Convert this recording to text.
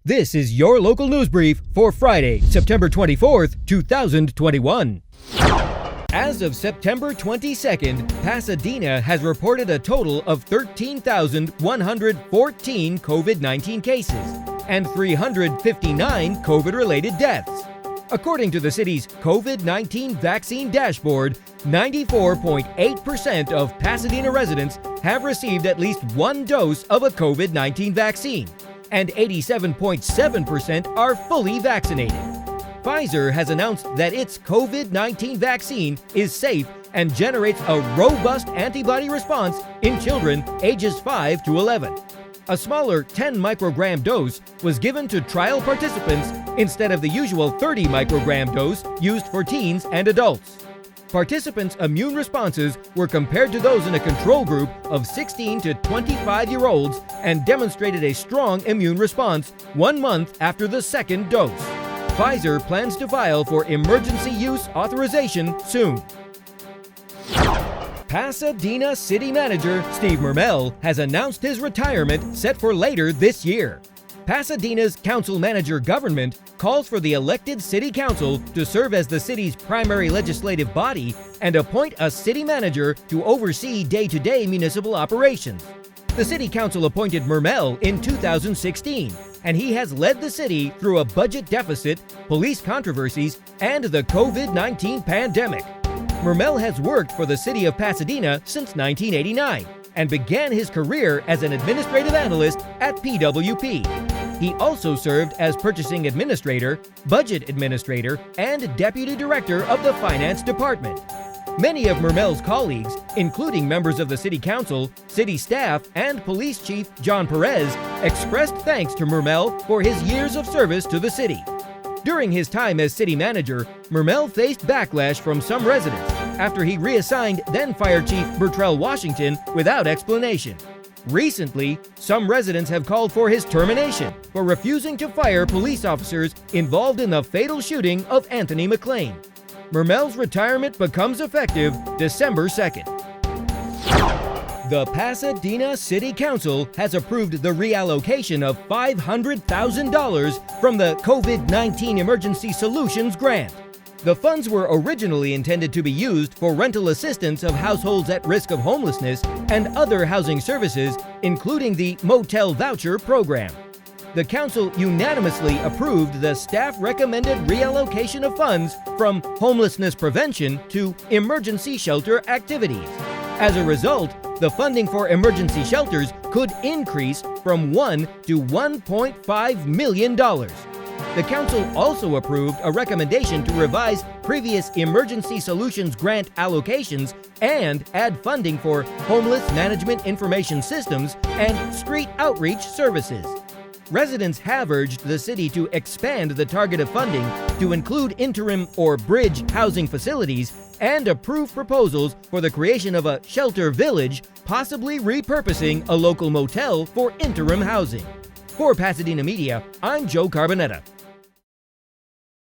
This is your local news brief for Friday, September 24th, 2021. As of September 22nd, Pasadena has reported a total of 13,114 COVID-19 cases and 359 COVID-related deaths. According to the city's COVID-19 vaccine dashboard, 94.8% of Pasadena residents have received at least one dose of a COVID-19 vaccine, and 87.7% are fully vaccinated. Pfizer has announced that its COVID-19 vaccine is safe and generates a robust antibody response in children ages 5 to 11. A smaller 10 microgram dose was given to trial participants instead of the usual 30 microgram dose used for teens and adults. Participants' immune responses were compared to those in a control group of 16 to 25-year-olds and demonstrated a strong immune response 1 month after the second dose. Pfizer plans to file for emergency use authorization soon. Pasadena City Manager Steve Mermell has announced his retirement set for later this year. Pasadena's council manager government calls for the elected city council to serve as the city's primary legislative body and appoint a city manager to oversee day-to-day municipal operations. The city council appointed Mermell in 2016, and he has led the city through a budget deficit, police controversies, and the COVID-19 pandemic. Mermell has worked for the city of Pasadena since 1989 and began his career as an administrative analyst at PWP. He also served as purchasing administrator, budget administrator, and deputy director of the finance department. Many of Mermell's colleagues, including members of the city council, city staff, and police chief John Perez, expressed thanks to Mermell for his years of service to the city. During his time as city manager, Mermell faced backlash from some residents after he reassigned then-Fire Chief Bertrell Washington without explanation. Recently, some residents have called for his termination for refusing to fire police officers involved in the fatal shooting of Anthony McLean. Mermell's retirement becomes effective December 2nd. The Pasadena City Council has approved the reallocation of $500,000 from the COVID-19 Emergency Solutions Grant. The funds were originally intended to be used for rental assistance of households at risk of homelessness and other housing services, including the Motel Voucher program. The council unanimously approved the staff-recommended reallocation of funds from homelessness prevention to emergency shelter activities. As a result, the funding for emergency shelters could increase from $1 to $1.5 million. The council also approved a recommendation to revise previous Emergency Solutions Grant allocations and add funding for homeless management information systems and street outreach services. Residents have urged the city to expand the target of funding to include interim or bridge housing facilities and approve proposals for the creation of a shelter village, possibly repurposing a local motel for interim housing. For Pasadena Media, I'm Joe Carbonetta.